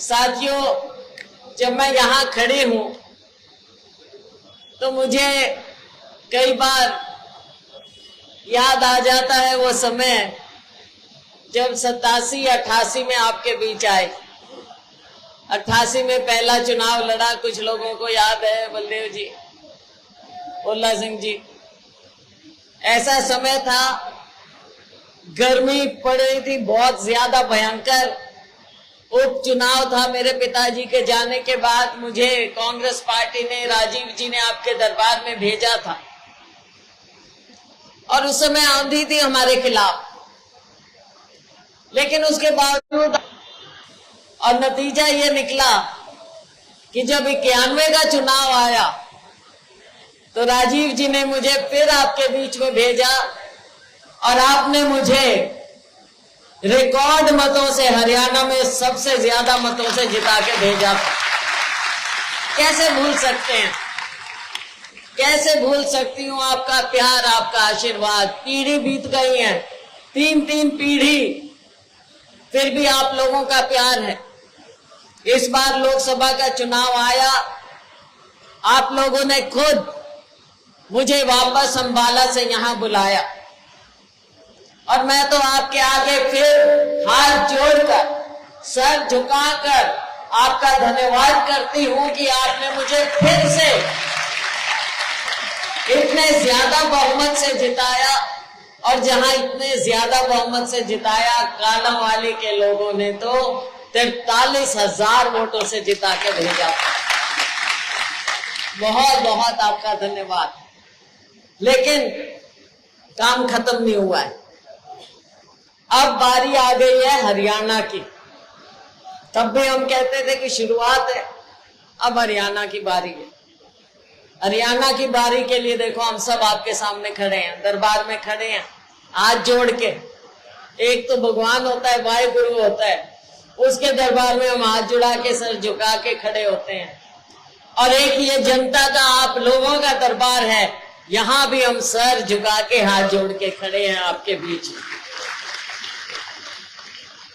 साथियों, जब मैं यहाँ खड़ी हूँ तो मुझे कई बार याद आ जाता है वो समय जब 87-88 में आपके बीच आए। 88 में पहला चुनाव लड़ा, कुछ लोगों को याद है, बलदेव जी, ओला सिंह जी। ऐसा समय था, गर्मी पड़ रही थी बहुत ज्यादा भयंकर। उपचुनाव था। मेरे पिताजी के जाने के बाद मुझे कांग्रेस पार्टी ने, राजीव जी ने आपके दरबार में भेजा था और उस समय आंधी थी हमारे खिलाफ, लेकिन उसके बावजूद और नतीजा ये निकला कि जब 91 का चुनाव आया तो राजीव जी ने मुझे फिर आपके बीच में भेजा और आपने मुझे रिकॉर्ड मतों से, हरियाणा में सबसे ज्यादा मतों से जिता के भेजा था। कैसे भूल सकते हैं, कैसे भूल सकती हूँ आपका प्यार, आपका आशीर्वाद। पीढ़ी बीत गई है, 3 पीढ़ी, फिर भी आप लोगों का प्यार है। इस बार लोकसभा का चुनाव आया, आप लोगों ने खुद मुझे वापस अंबाला से यहां बुलाया और मैं तो आपके आगे फिर हाथ जोड़कर, सर झुकाकर आपका धन्यवाद करती हूं कि आपने मुझे फिर से इतने ज्यादा बहुमत से जिताया। और जहां इतने ज्यादा बहुमत से जिताया, कालांवाली के लोगों ने तो 43,000 वोटों से जिता के भेजा। बहुत बहुत आपका धन्यवाद। लेकिन काम खत्म नहीं हुआ है। अब बारी आ गई है हरियाणा की। तब भी हम कहते थे कि शुरुआत है, अब हरियाणा की बारी है। हरियाणा की बारी के लिए देखो हम सब आपके सामने खड़े हैं, दरबार में खड़े हैं, हाथ जोड़ के। एक तो भगवान होता है, वाहिगुरु होता है, उसके दरबार में हम हाथ जुड़ा के, सर झुका के खड़े होते हैं। और एक ये जनता का, आप लोगों का दरबार है, यहां भी हम सर झुका के हाथ जोड़ के खड़े हैं आपके बीच।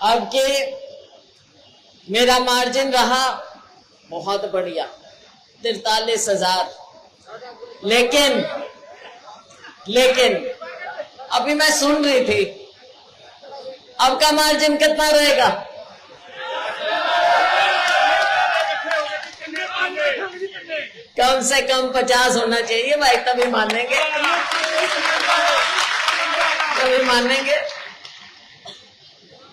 अब के मेरा मार्जिन रहा बहुत बढ़िया, 43,000। लेकिन अभी मैं सुन रही थी, अब का मार्जिन कितना रहेगा? कम से कम 50 होना चाहिए भाई, तभी मानेंगे, तभी मानेंगे।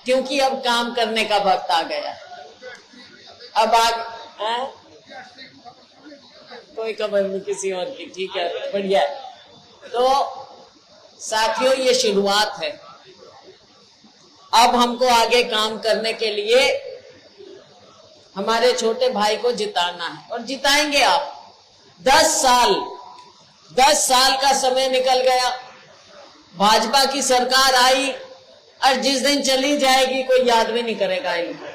क्योंकि अब काम करने का वक्त आ गया। अब कोई खबर नहीं किसी और की, ठीक है, बढ़िया है। तो साथियों, ये शुरुआत है। अब हमको आगे काम करने के लिए हमारे छोटे भाई को जिताना है और जिताएंगे आप। 10 साल का समय निकल गया, भाजपा की सरकार आई और जिस दिन चली जाएगी कोई याद भी नहीं करेगा इनको।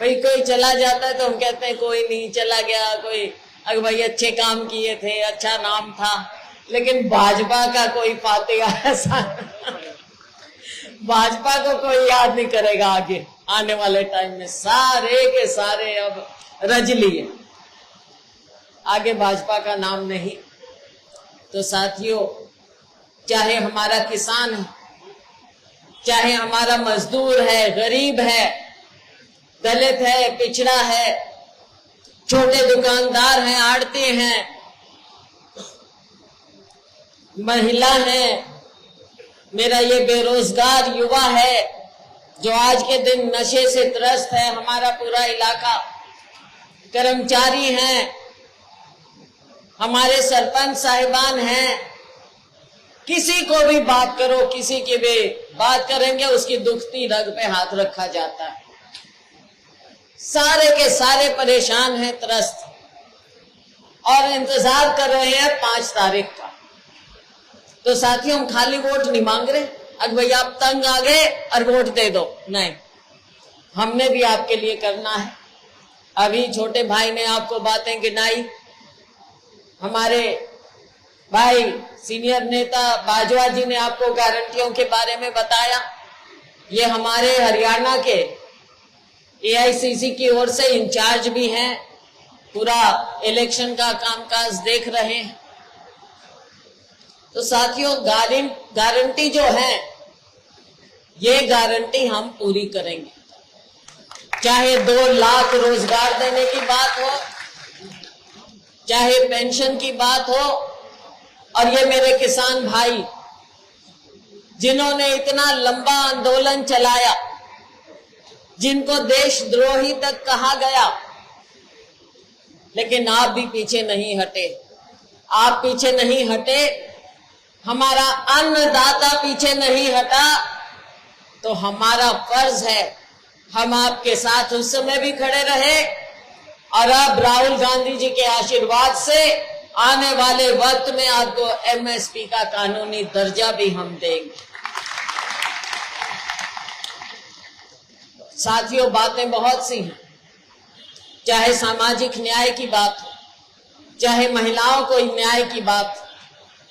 भाई कोई चला जाता है तो हम कहते हैं कोई नहीं, चला गया कोई, अगर भाई अच्छे काम किए थे, अच्छा नाम था। लेकिन भाजपा का कोई फातेहा ऐसा भाजपा को कोई याद नहीं करेगा आगे आने वाले टाइम में। सारे के सारे अब रज लिए, आगे भाजपा का नाम नहीं। तो साथियों, चाहे हमारा किसान है, चाहे हमारा मजदूर है, गरीब है, दलित है, पिछड़ा है, छोटे दुकानदार हैं, आड़ती हैं, महिला है, मेरा ये बेरोजगार युवा है जो आज के दिन नशे से त्रस्त है, हमारा पूरा इलाका, कर्मचारी हैं, हमारे सरपंच साहिबान हैं, किसी को भी बात करो, किसी की भी बात करेंगे उसकी दुखती रग पे हाथ रखा जाता है। सारे के सारे परेशान हैं, त्रस्त, और इंतजार कर रहे हैं 5 तारीख का। तो साथियों, हम खाली वोट नहीं मांग रहे, अगर भैया आप तंग आ गए और वोट दे दो, नहीं, हमने भी आपके लिए करना है। अभी छोटे भाई ने आपको बातें गिनाई, हमारे भाई सीनियर नेता बाजवा जी ने आपको गारंटियों के बारे में बताया। ये हमारे हरियाणा के एआईसीसी की ओर से इंचार्ज भी हैं, पूरा इलेक्शन का कामकाज देख रहे हैं। तो साथियों, गारंटी जो है, ये गारंटी हम पूरी करेंगे। चाहे 2 लाख रोजगार देने की बात हो, चाहे पेंशन की बात हो, और ये मेरे किसान भाई जिन्होंने इतना लंबा आंदोलन चलाया, जिनको देशद्रोही तक कहा गया, लेकिन आप भी पीछे नहीं हटे। आप पीछे नहीं हटे, हमारा अन्नदाता पीछे नहीं हटा। तो हमारा फर्ज है, हम आपके साथ उस समय भी खड़े रहे, और अब राहुल गांधी जी के आशीर्वाद से आने वाले वक्त में आपको एमएसपी का कानूनी दर्जा भी हम देंगे। साथियों, बातें बहुत सी हैं, चाहे सामाजिक न्याय की बात हो, चाहे महिलाओं को न्याय की बात हो,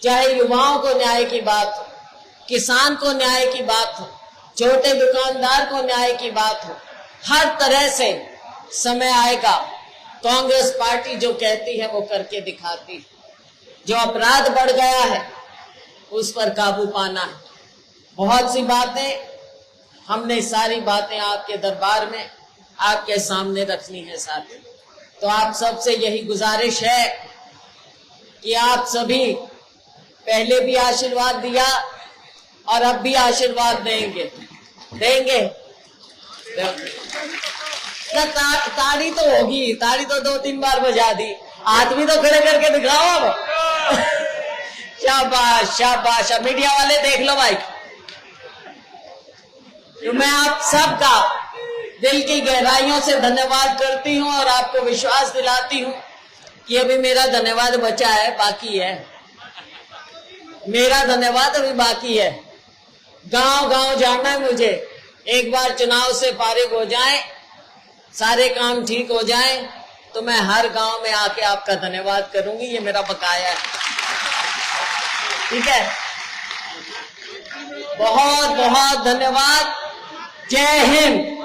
चाहे युवाओं को न्याय की बात हो, किसान को न्याय की बात हो, छोटे दुकानदार को न्याय की बात हो, हर तरह से समय आएगा। कांग्रेस पार्टी जो कहती है वो करके दिखाती है। जो अपराध बढ़ गया है उस पर काबू पाना है। बहुत सी बातें, हमने सारी बातें आपके दरबार में आपके सामने रखनी है साथी। तो आप सबसे यही गुजारिश है कि आप सभी पहले भी आशीर्वाद दिया और अब भी आशीर्वाद देंगे। ताड़ी तो होगी, ताड़ी तो 2-3 बार बजा दी, हाथ भी तो खड़े करके दिखाओ अब। शाबाश शाबाश, मीडिया वाले देख लो भाई। तो मैं आप सबका दिल की गहराइयों से धन्यवाद करती हूं और आपको विश्वास दिलाती हूं कि अभी मेरा धन्यवाद बचा है, बाकी है। मेरा धन्यवाद अभी बाकी है। गांव-गांव जाना है मुझे। एक बार चुनाव से फारिग हो जाए, सारे काम ठीक हो जाए, तो मैं हर गांव में आके आपका धन्यवाद करूंगी। ये मेरा बकाया है, ठीक है। बहुत बहुत धन्यवाद। जय हिंद।